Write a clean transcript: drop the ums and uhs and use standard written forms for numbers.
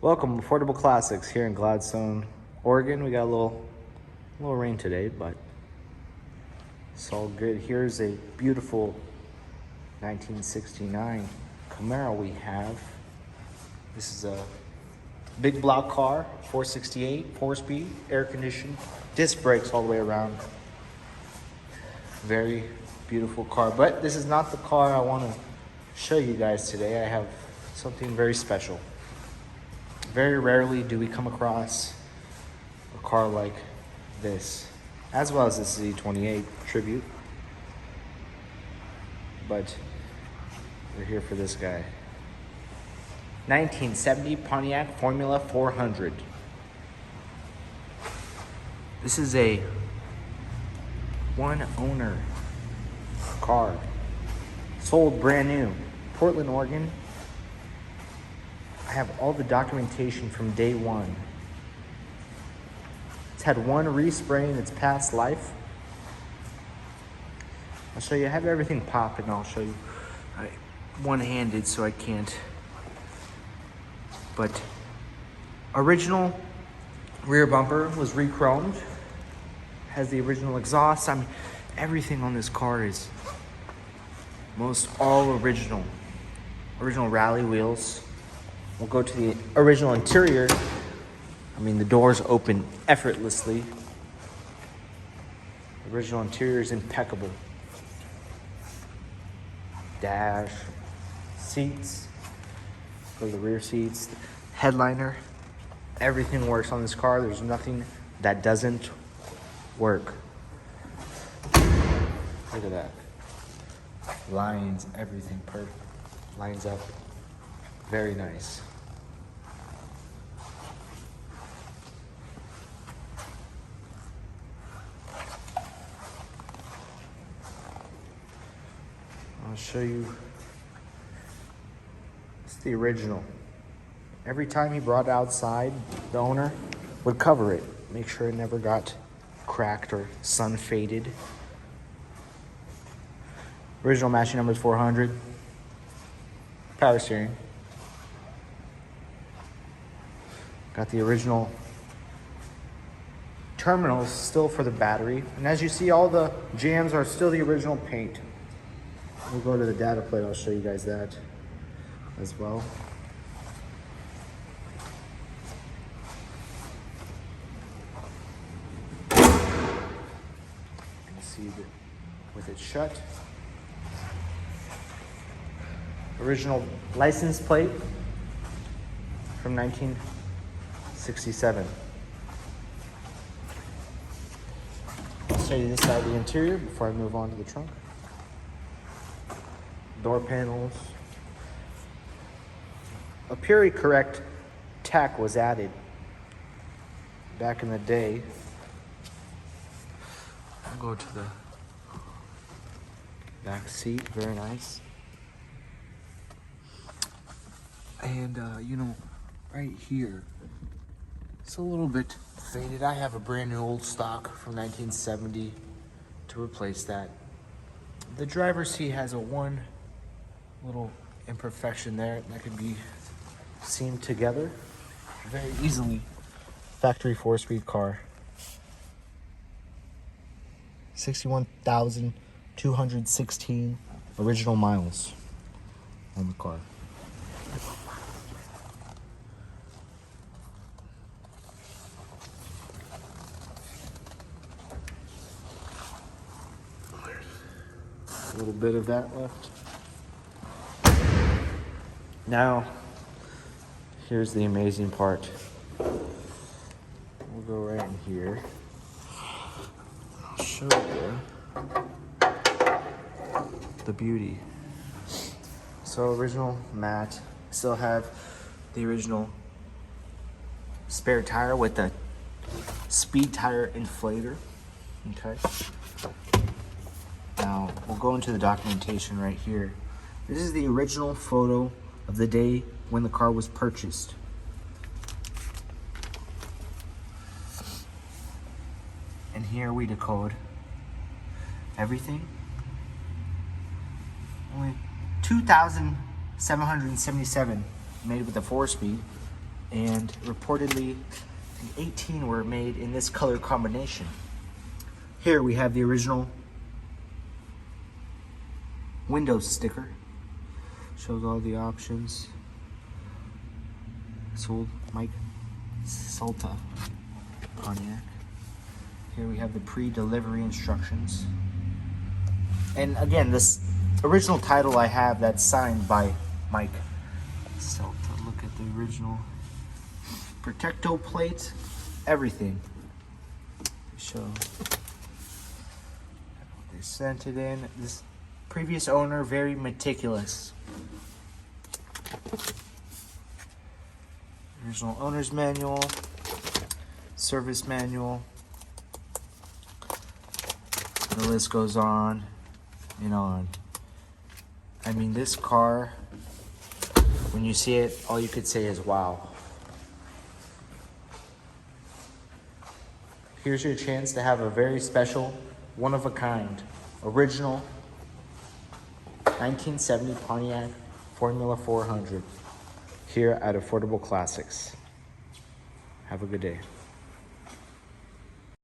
Welcome, Affordable Classics here in Gladstone, Oregon. We got a little rain today, but it's all good. Here's a beautiful 1969 Camaro we have. This is a big block car, 468, 4-speed, air conditioned, disc brakes all the way around. Very beautiful car, but this is not the car I want to show you guys today. I have something very special. Very rarely do we come across a car like this, as well as the Z28 Tribute, but we're here for this guy. 1970 Pontiac Formula 400. This is a one owner car, sold brand new, Portland, Oregon. I have all the documentation from day one. It's had one respray in its past life. I'll show you. I have everything popped and I'll show you. One-handed, so I can't. But original rear bumper was re-chromed. Has the original exhaust. I mean, everything on this car is most all original. Original rally wheels. We'll go to the original interior. I mean, the doors open effortlessly. The original interior is impeccable. Dash, seats, go to the rear seats, headliner. Everything works on this car. There's nothing that doesn't work. Look at that. Lines, everything perfect. Lines up. Very nice. I'll show you. It's the original. Every time he brought it outside, the owner would cover it. Make sure it never got cracked or sun faded. Original matching number is 400. Power steering. Got the original terminals still for the battery. And as you see, all the jams are still the original paint. We'll go to the data plate. I'll show you guys that as well. You can see that with it shut. Original license plate from 1967. I'll show you this side of the interior before I move on to the trunk. Door panels. A period correct tack was added back in the day. I'll go to the back seat. Very nice. And you know, right here, it's a little bit faded. I have a brand new old stock from 1970 to replace that. The driver's seat has a one little imperfection there that could be seamed together very easily. Factory 4-speed car. 61,216 original miles on the car. A little bit of that left. Now, here's the amazing part. We'll go right in here. I'll show you the beauty. So original matte. Still have the original spare tire with the speed tire inflator. Okay. Now, we'll go into the documentation right here. This is the original photo of the day when the car was purchased. And here we decode everything. Only 2,777 made with a 4-speed. and reportedly 18 were made in this color combination. Here we have the original Windows sticker. Shows all the options. Sold Mike Salta Pontiac. Here we have the pre-delivery instructions. And again, this original title I have that's signed by Mike Salta. Look at the original Protecto plate, everything. Show they sent it in. This previous owner, very meticulous. Original owner's manual, service manual. The list goes on and on. I mean, this car, when you see it, all you could say is wow. Here's your chance to have a very special, one-of-a-kind, original 1970 Pontiac Formula 400 here at Affordable Classics. Have a good day.